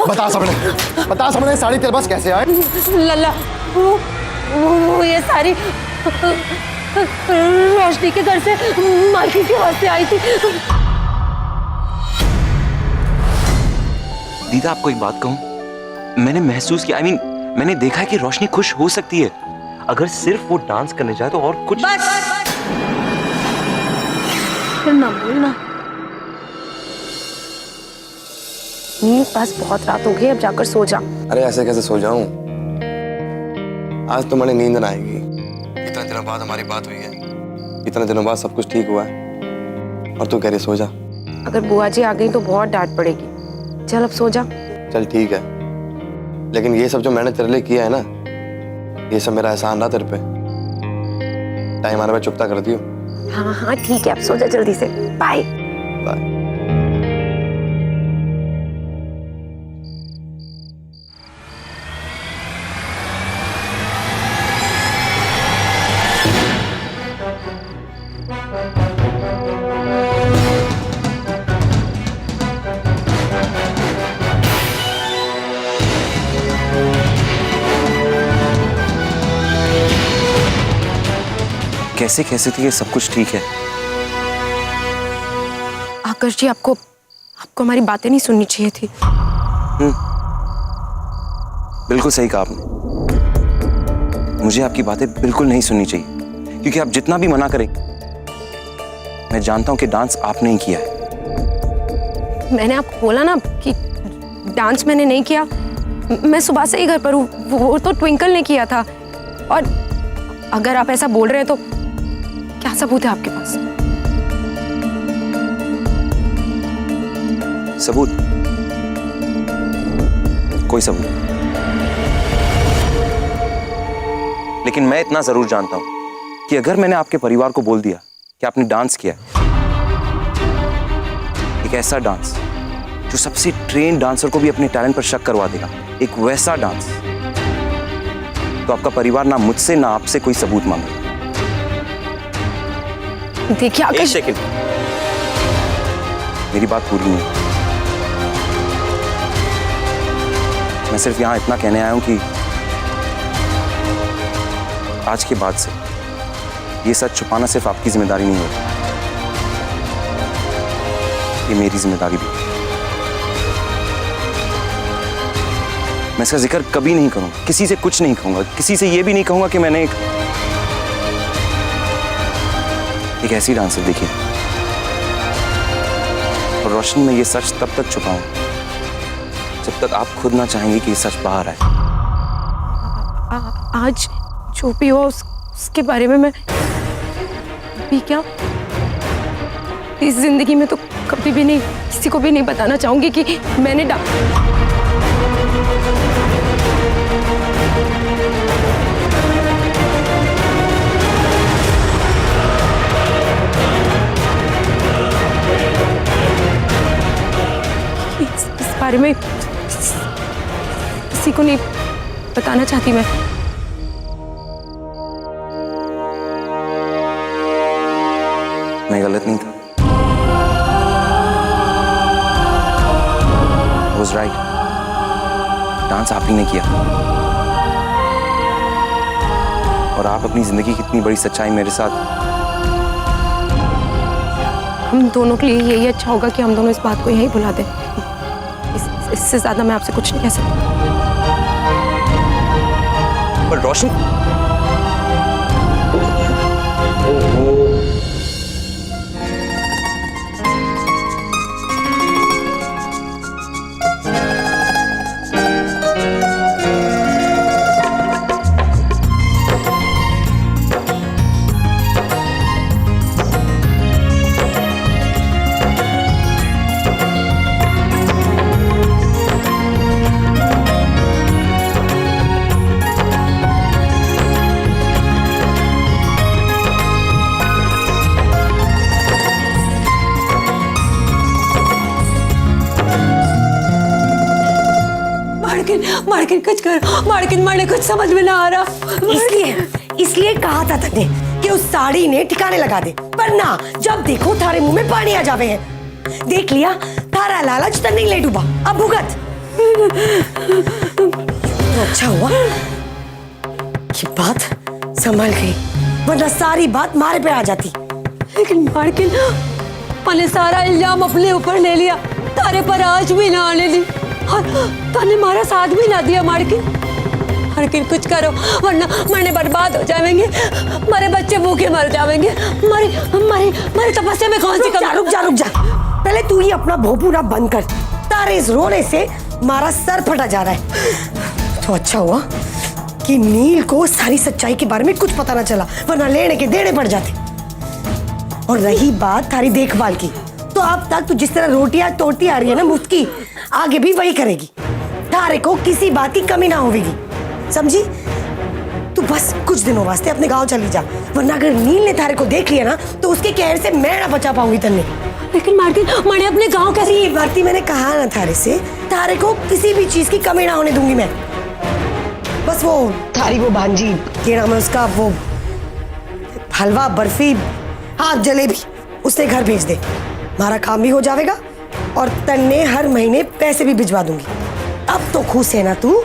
बता सबने साड़ी तेरे पास कैसे आए? लल्ला वो ये सारी रोशनी के घर से मालकिन के हाथ से आई थी। दीदा आपको एक बात कहूं, मैंने महसूस किया, मैंने देखा है कि रोशनी खुश हो सकती है अगर सिर्फ वो डांस करने जाए तो, और कुछ बस फिर ना बोलना। बस बहुत रात हो गई, अब जाकर सो जा। अरे ऐसे कैसे सो जाऊं? आज तो मैंने नींद ना आएगी। इतने दिनों बाद हमारी बात हुई है, इतने दिनों बाद सब कुछ ठीक हुआ है और तू कह रही सो जा। अगर बुआ जी आ गई तो बहुत डांट पड़ेगी। चल अब सो जा। चल ठीक है, लेकिन ये सब जो मैंने तेरे लिए किया है ना, ये सब मेरा एहसान रहा तेरे पे। टाइम आने में चुकता कर दियो। हाँ हाँ ठीक है, अब सो जा जल्दी से। Bye bye. कैसे कैसे थी ये सब कुछ ठीक है। आकर्ष जी, आपको हमारी बातें नहीं सुननी चाहिए थी। बिल्कुल सही कहा आपने, मुझे आपकी बातें बिल्कुल नहीं सुननी चाहिए, क्योंकि आप जितना भी मना करें, मैं जानता हूं कि डांस आपने ही किया है। मैंने आपको बोला ना कि डांस मैंने नहीं किया। मैं सुबह से ही घर पर हूँ, वो तो ट्विंकल ने किया था। और अगर आप ऐसा बोल रहे हैं तो क्या सबूत है आपके पास? सबूत? कोई सबूत, लेकिन मैं इतना जरूर जानता हूं कि अगर मैंने आपके परिवार को बोल दिया कि आपने डांस किया, एक ऐसा डांस जो सबसे ट्रेन डांसर को भी अपने टैलेंट पर शक करवा देगा, एक वैसा डांस, तो आपका परिवार ना मुझसे ना आपसे कोई सबूत मांगेगा। देखिए आकर्ष, एक सेकंड, मेरी बात पूरी नहीं। मैं सिर्फ यहां इतना कहने आया हूं कि आज के बाद से ये सच छुपाना सिर्फ आपकी जिम्मेदारी नहीं होगी, ये मेरी जिम्मेदारी भी। मैं इसका जिक्र कभी नहीं करूंगा, किसी से कुछ नहीं कहूंगा, किसी से ये भी नहीं कहूंगा कि मैंने एक ऐसी डांसर देखी। और रोशनी में ये सच तब तक छुपाऊं जब तक आप खुद ना चाहेंगे कि ये सच बाहर आए। आज जो भी हो उसके बारे में मैं भी क्या इस जिंदगी में तो कभी भी नहीं, किसी को भी नहीं बताना चाहूंगी कि मैंने इस बारे में किसी को नहीं बताना चाहती मैं। मैं गलत नहीं था, was right। डांस आप ही ने किया, और आप अपनी जिंदगी की इतनी बड़ी सच्चाई मेरे साथ। हम दोनों के लिए यही अच्छा होगा कि हम दोनों इस बात को यहीं भुला दें। इससे ज्यादा मैं आपसे कुछ नहीं कह सकती। पर रोशनी, मार्किन कुछ कर, मार्किन मारे कुछ समझ में ना आ रहा। इसलिए कहा था तने कि उस साड़ी ने ठिकाने लगा दे, पर ना, जब देखो थारे मुंह में पानी आ जावे है। देख लिया, थारा लालच तो नहीं ले डूबा, अब भुगत। तो अच्छा हुआ कि बात संभल गई, वरना सारी बात मारे पे आ जाती। लेकिन मालकिन, मैंने सारा इल्जाम अपने ऊपर ले लिया, तारे पर आज भी ना आने दी और तने हमारा साथ भी ना दिया मालकिन। मालकिन कुछ करो, वरना मैंने बर्बाद हो जाएंगे, हमारे बच्चे भूखे मर जाएंगे। हमारी तपस्या में कौन सी रुक जा। पहले तू ही अपना भोंपूना बंद कर। तारे इस रोने से हमारा सर फटा जा रहा है। तो अच्छा हुआ कि नील को सारी सच्चाई के बारे में कुछ पता ना चला, वरना लेने के देने पड़ जाते। और रही बात थारी देखभाल की, तो अब तक तू जिस तरह रोटियां तोड़ती आ रही है ना मुफ्त की, आगे भी वही करेगी। तारे को किसी बात की कमी ना होगी, समझी? तू बस कुछ दिनों वास्ते अपने गांव चली जा, वरना अगर नील ने तारे को देख लिया ना तो उसके कहर से मैं ना बचा पाऊंगी तन्ने। लेकिन मालकिन, मैंने अपने गांव कैसे भारती, मैंने कहा ना थारे से, तारे को किसी भी चीज की कमी ना होने दूंगी मैं। बस वो थारी वो भांजी, क्या नाम है उसका, वो हलवा बर्फी, हाँ जलेबी, उसने घर भेज दे। हमारा काम भी हो जाएगा और तन्ने हर महीने पैसे भी भिजवा दूंगी। अब तो खुश है ना तू?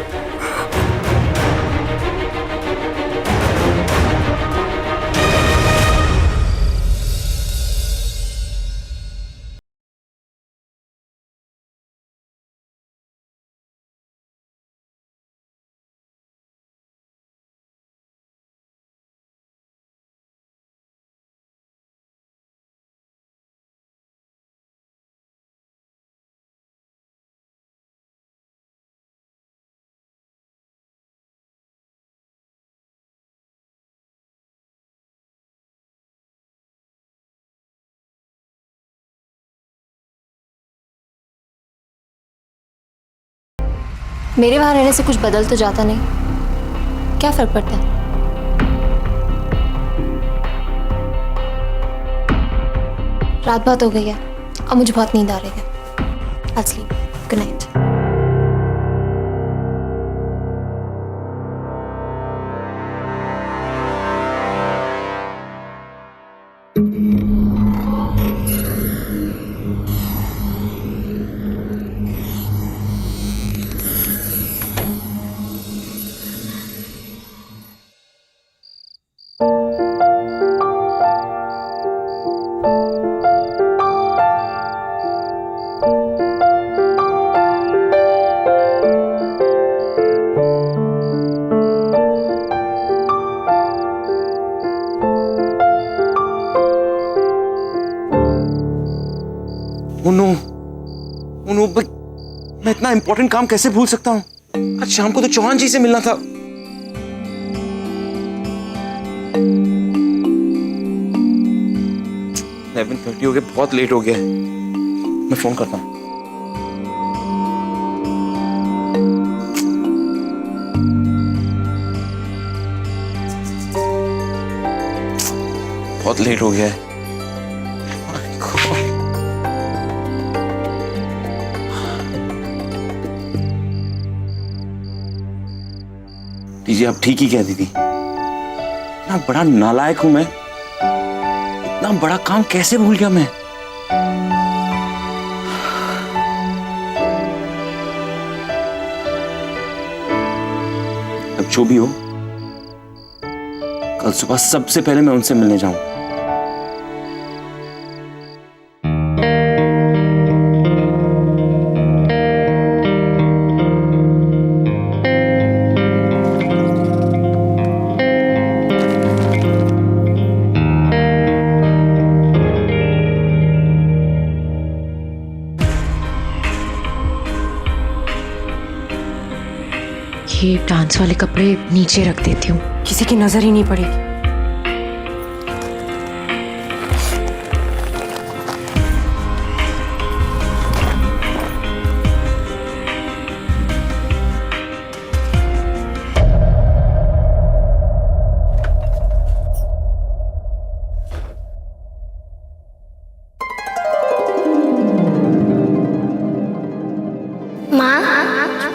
मेरे वहां रहने से कुछ बदल तो जाता नहीं, क्या फर्क पड़ता है? रात बहुत हो गई है, अब मुझे बहुत नींद आ रही है। I'll sleep. Good night. मैं इतना इंपॉर्टेंट काम कैसे भूल सकता हूँ? आज शाम को तो चौहान जी से मिलना था। लेकिन 11:30 हो गए, बहुत लेट हो गया है। मैं फोन करता हूँ। बहुत लेट हो गया है। दीजिए, आप ठीक ही कह दीदी। इतना बड़ा नालायक हूं मैं, इतना बड़ा काम कैसे भूल गया मैं? अब जो भी हो, कल सुबह सबसे पहले मैं उनसे मिलने जाऊं। ये डांस वाले कपड़े नीचे रख देती हूँ, किसी की नजर ही नहीं पड़ेगी।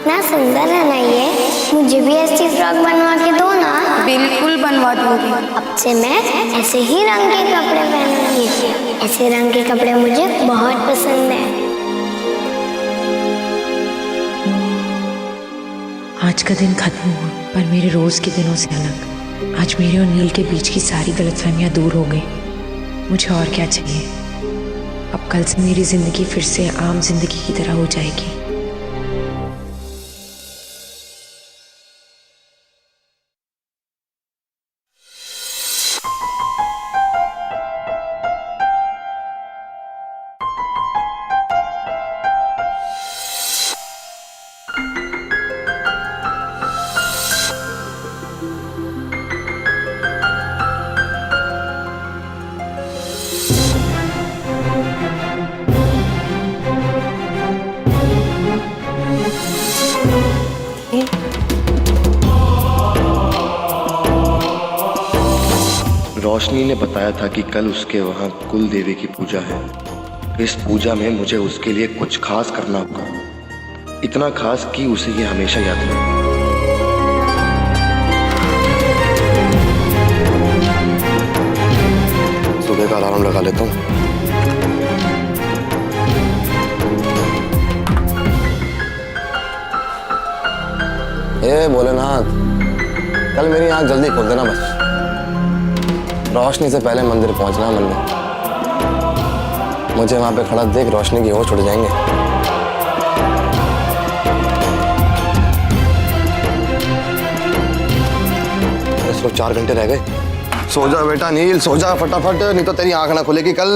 कितना सुंदर है ना ये, मुझे भी ऐसी फ्रॉक बनवा के दो ना। बिल्कुल बनवा दूंगी। अब से मैं ऐसे ही रंग के कपड़े पहनूंगी। ऐसे रंग के कपड़े मुझे बहुत पसंद है। आज का दिन खत्म हुआ, पर मेरे रोज के दिनों से अलग। आज मेरे और नील के बीच की सारी गलतफहमियां दूर हो गई। मुझे और क्या चाहिए? अब कल से मेरी जिंदगी फिर से आम जिंदगी की तरह हो जाएगी। रोशनी ने बताया था कि कल उसके वहां कुल देवी की पूजा है। इस पूजा में मुझे उसके लिए कुछ खास करना होगा, इतना खास कि उसे ये हमेशा याद रहे। सुबह का अलार्म लगा लेता हूँ। भोलेनाथ, कल मेरी आंख जल्दी खोल देना बस। रोशनी से पहले मंदिर पहुंचना है। मंदिर मुझे वहां पे खड़ा देख रोशनी की होश उड़ जाएंगे। सिर्फ 4 घंटे रह गए। सो जा बेटा नील, सो जा फटाफट, नहीं तो तेरी आंख ना खुलेगी कल।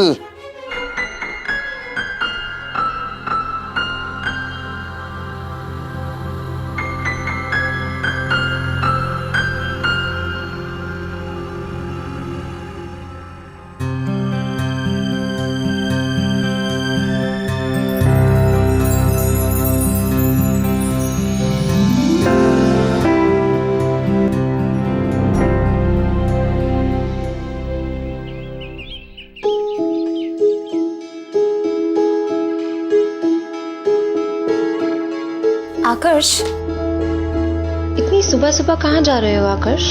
आकर्ष, इतनी सुबह सुबह कहाँ जा रहे हो आकर्ष?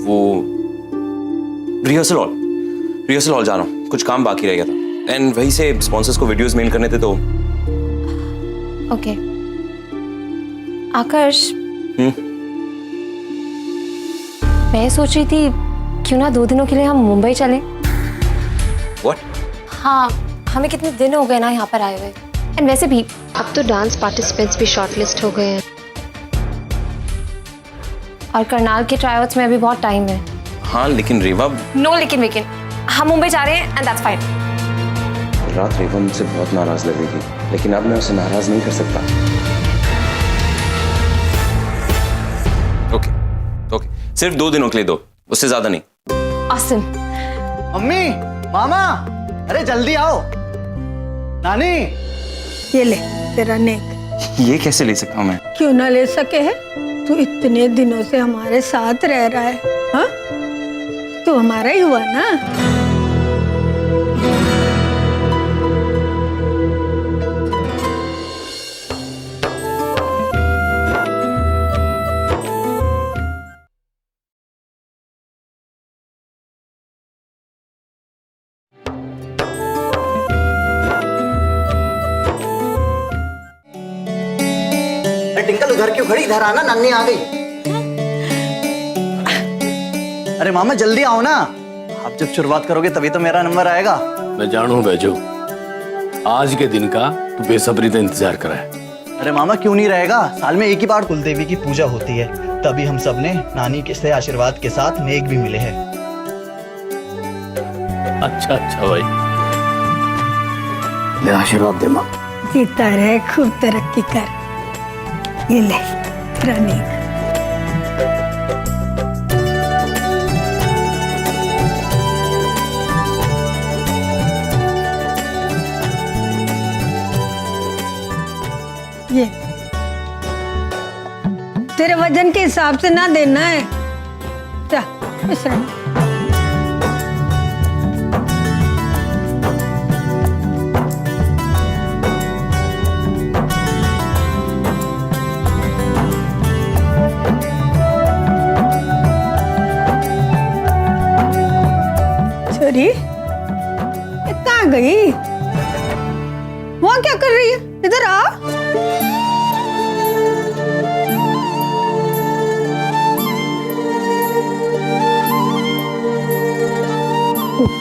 वो रिहर्सल हॉल जा रहा हूँ, कुछ काम बाकी रह गया था एंड वहीं से स्पॉन्सर्स को वीडियोस मेल करने थे तो। ओके आकर्ष, मैं सोच रही थी क्यों ना 2 दिनों के लिए हम मुंबई चलें। व्हाट? हाँ, हमें कितने दिन हो गए ना यहाँ पर आए हुए। एंड वैसे भी अब तो डांस पार्टिसिपेंट्स भी शॉर्टलिस्ट हो गए हैं और करनाल के ट्रायआउट्स में अभी बहुत टाइम है। हाँ लेकिन रेवा। नो लेकिन हम मुंबई जा रहे हैं एंड दैट्स फाइन। रात रेवा मुझसे बहुत नाराज लगेगी, लेकिन अब मैं उसे नाराज नहीं कर सकता। ओके, सिर्फ 2 दिनों के लिए दो, उससे ज्यादा नहीं। आसिम, मम्मी, मामा, अरे जल्दी आओ। नानी, ये ले तेरा नेक। ये कैसे ले सकता हूँ मैं? क्यों ना ले सके है? तू इतने दिनों से हमारे साथ रह रहा है, हाँ? तू हमारा ही हुआ ना। टिंकल उधर क्यों खड़ी? इधर आना, नन्नी आ गई। अरे मामा जल्दी आओ ना, आप जब शुरुआत करोगे तभी तो मेरा नंबर आएगा। मैं जानू बैजो, आज के दिन का तू बेसब्री से इंतजार कर रहा है। अरे मामा क्यों नहीं रहेगा, साल में एक ही बार कुलदेवी की पूजा होती है, तभी हम सब ने नानी के से आशीर्वाद के साथ नेक भी मिले हैं। अच्छा भाई, ले आशीर्वाद दे माँ। जीता रहे, खूब तरक्की कर। ये ले तेरा नेक। ये तेरे वजन के हिसाब से ना देना है। जा विश्राम। छोरी ये कहाँ गई? वहाँ क्या कर रही है? इधर आ।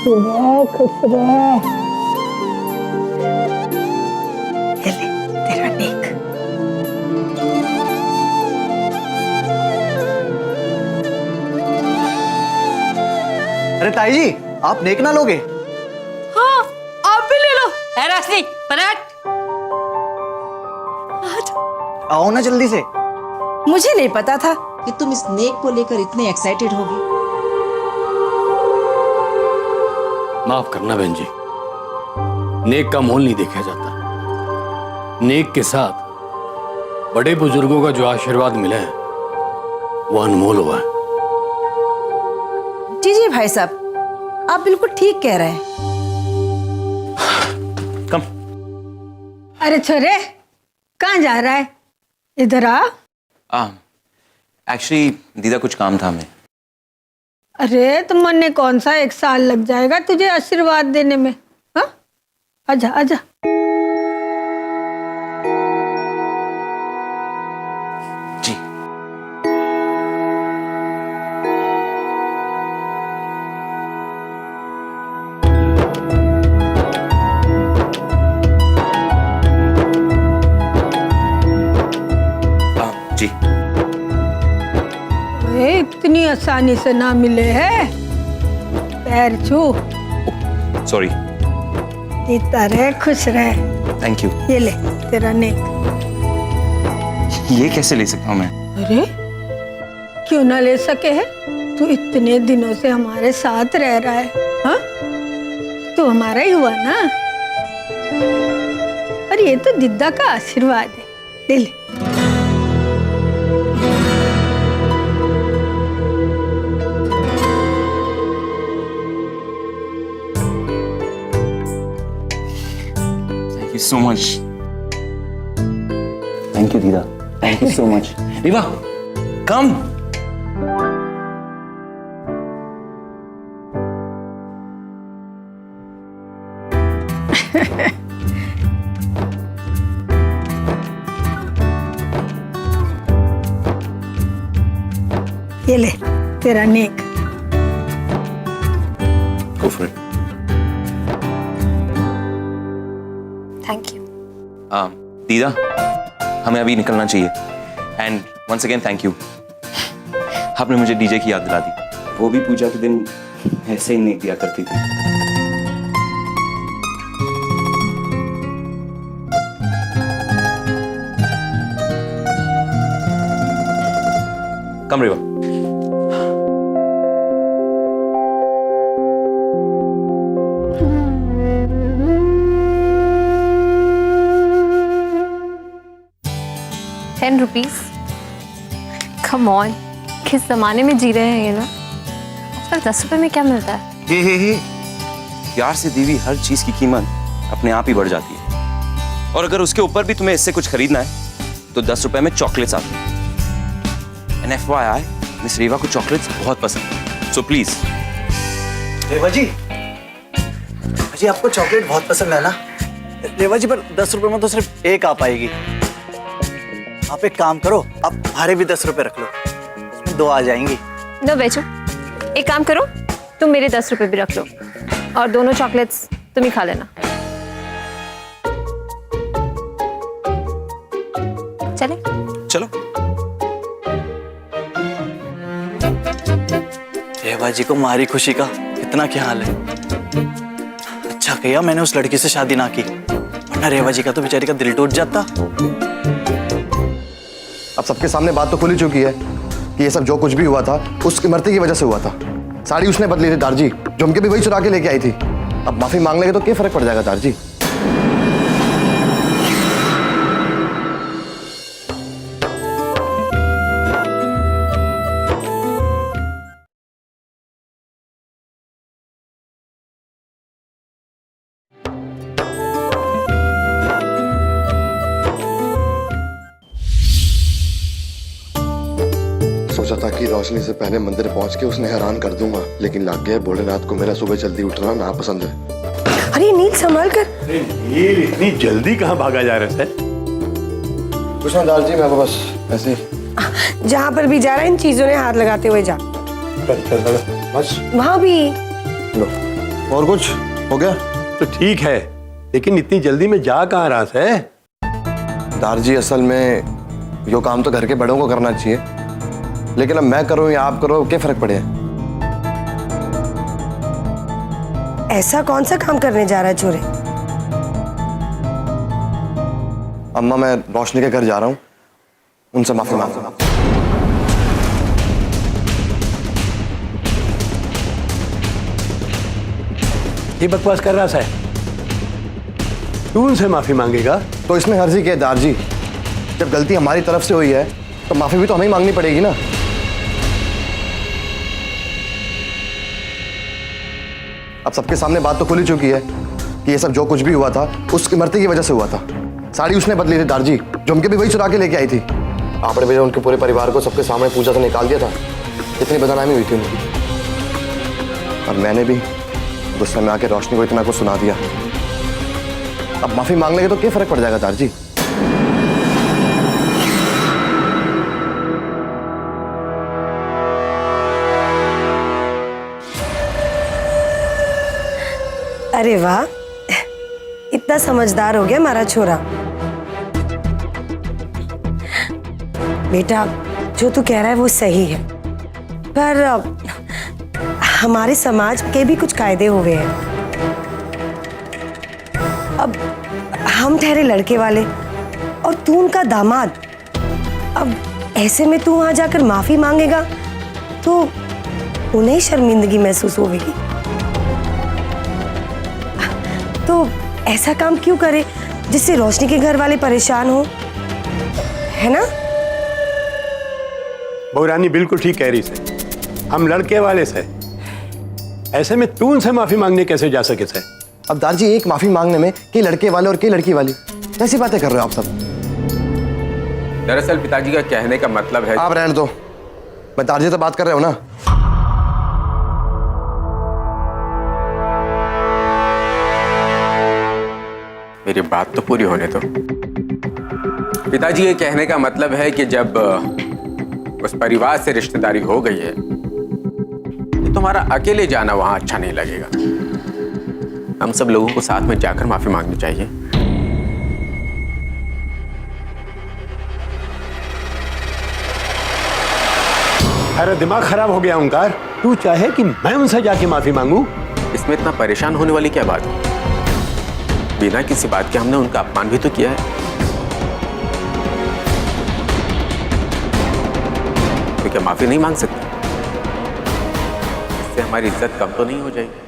रह, खुश रह। ये ले, तेरा नेक। अरे ताई जी, आप नेक ना लोगे? हाँ, आप भी ले लो। है रोशनी, पलट। आओ ना जल्दी से। मुझे नहीं पता था कि तुम इस नेक को लेकर इतने एक्साइटेड होगी। माफ करना बहन जी, नेक का मोल नहीं देखा जाता। नेक के साथ बड़े बुजुर्गों का जो आशीर्वाद मिला है वो अनमोल हुआ है। जी भाई साहब, आप बिल्कुल ठीक कह रहे हैं। कम। अरे छोरे, कहाँ जा रहा है? इधर आ। एक्चुअली दीदा कुछ काम था हमें। अरे तुम मन्ने कौन सा 1 साल लग जाएगा तुझे आशीर्वाद देने में? हाँ, आजा आजा। जी। जी। इतनी आसानी से ना मिले है। पैर छू। सॉरी। जीता रहे, खुश रहे। Thank you. ये ले तेरा नेक। ये कैसे ले सकता हूँ मैं? अरे क्यों ना ले सके है? तू इतने दिनों से हमारे साथ रह रहा है। हाँ, तू हमारा ही हुआ ना। और ये तो दिद्दा का आशीर्वाद है। ले ले। Thank you so much. Thank you, Dida. Thank you so much. Riva, come. ये ले तेरा नेक। Go for it. Thank you. दीदा, हमें अभी निकलना चाहिए। And once again thank you. आपने मुझे डीजे की याद दिला दी। वो भी पूजा के दिन ऐसे ही नहीं दिया करती थी। कम रेवा। ₹10। कम ऑन, किस जमाने में जी रहे हैं ये लोग? आजकल 10 रुपए में क्या मिलता है? हे। प्यार से दी हुई हर चीज की कीमत अपने आप ही बढ़ जाती है। और अगर उसके ऊपर भी तुम्हें इससे कुछ खरीदना है तो 10 रुपए में चॉकलेट्स आती है। एंड FYI, मिस रेवा को चॉकलेट्स बहुत पसंद है। So please. रेवा जी, आपको चॉकलेट बहुत पसंद है ना? रेवा जी, पर 10 रुपए में तो सिर्फ एक आ पाएगी। आप एक काम करो, आप हमारे भी 10 रुपए रख लो, उसमें 2 आ जाएंगी। नो बेचो, एक काम करो, तुम मेरे 10 रुपए भी रख लो और दोनों चॉकलेट्स तुम ही खा लेना। चले? चलो। रेवा जी को हमारी खुशी का इतना क्या हाल है। अच्छा किया मैंने उस लड़की से शादी ना की, वरना रेवा जी का तो बेचारी का दिल टूट जाता। अब सबके सामने बात तो खुल ही चुकी है कि ये सब जो कुछ भी हुआ था उसकी मरते की वजह से हुआ था। साड़ी उसने बदली थी दारजी, झुमके भी वही चुरा के लेके आई थी। अब माफी मांग लेंगे तो क्या फर्क पड़ जाएगा दारजी? सोचा था कि रोशनी से पहले मंदिर पहुंच के उसने हैरान कर दूंगा, लेकिन लग गया भोलेनाथ को मेरा सुबह जल्दी उठना ना पसंद है। अरे नील संभाल कर। ये इतनी जल्दी कहाँ भागा जा रहा है? कुछ ना दारजी, मैं बस ऐसे जहाँ पर भी जा रहा है इन चीजों ने हाथ लगाते हुए जा। बस वहाँ भी। लो और कुछ हो गया? तो ठीक है, लेकिन इतनी जल्दी में जा कहाँ रहा है? दारजी असल में यो काम तो घर के बड़ों को करना चाहिए, लेकिन अब मैं करूं या आप करो क्या फर्क पड़े? ऐसा कौन सा काम करने जा रहा है छोरे? अम्मा मैं रोशनी के घर जा रहा हूं, उनसे माफी मांगता। ये बकवास कर रहा है, तू उनसे माफी मांगेगा? तो इसमें हर्ज ही क्या है दारजी? जब गलती हमारी तरफ से हुई है तो माफी भी तो हमें ही मांगनी पड़ेगी ना। अब सबके सामने बात तो खुल ही चुकी है कि ये सब जो कुछ भी हुआ था उसकी मरते की वजह से हुआ था। साड़ी उसने बदली थी दारजी, झुमके भी वही चुरा के लेके आई थी। आपने भी उनके पूरे परिवार को सबके सामने पूजा से निकाल दिया था, इतनी बदनामी हुई थी उनकी। और मैंने भी गुस्से में आके रोशनी को इतना कुछ सुना दिया। अब माफी मांग लेंगे तो क्या फर्क पड़ जाएगा दारजी? अरे वाह, इतना समझदार हो गया हमारा छोरा। बेटा जो तू कह रहा है वो सही है, पर हमारे समाज के भी कुछ कायदे हुए हैं। अब हम ठहरे लड़के वाले और तू उनका दामाद। अब ऐसे में तू वहां जाकर माफी मांगेगा तो उन्हें शर्मिंदगी महसूस होगी। तो ऐसा काम क्यों करे जिससे रोशनी के घर वाले परेशान हो, है ना? बहुरानी बिल्कुल ठीक कह रही से, हम लड़के वाले से, ऐसे में तू उनसे माफी मांगने कैसे जा सके से? अब दारजी एक माफी मांगने में कि लड़के वाले और कि लड़की वाली कैसी बातें कर रहे हो आप सब? दरअसल पिताजी का कहने का मतलब है। आप रहने दो, मैं दारजी से बात कर रहा हूं ना। मेरी बात तो पूरी होने दो। पिताजी ये कहने का मतलब है कि जब उस परिवार से रिश्तेदारी हो गई है तो तुम्हारा अकेले जाना वहां अच्छा नहीं लगेगा। हम सब लोगों को साथ में जाकर माफी मांगनी चाहिए। अरे दिमाग खराब हो गया ओंकार, तू चाहे कि मैं उनसे जाके माफी मांगू? इसमें इतना परेशान होने वाली क्या बात है? बिना किसी बात के हमने उनका अपमान भी तो किया है। तो क्या माफी नहीं मांग सकते? इससे हमारी इज्जत कम तो नहीं हो जाएगी?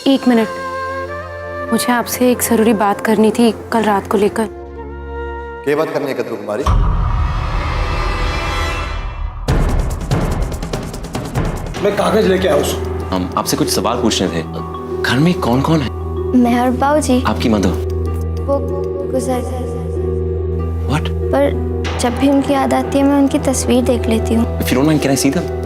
एक मिनट, मुझे आपसे एक जरूरी बात करनी थी कल रात को लेकर। क्या बात करनी है कद्रू कुमारी? मैं कागज लेके आया हूँ। हम आपसे कुछ सवाल पूछने थे। घर में कौन कौन है? मैं और बाबूजी। आपकी मदर? वो गुजर गए। What? पर जब भी उनकी याद आती है मैं उनकी तस्वीर देख लेती हूँ। If you don't mind, can I see them?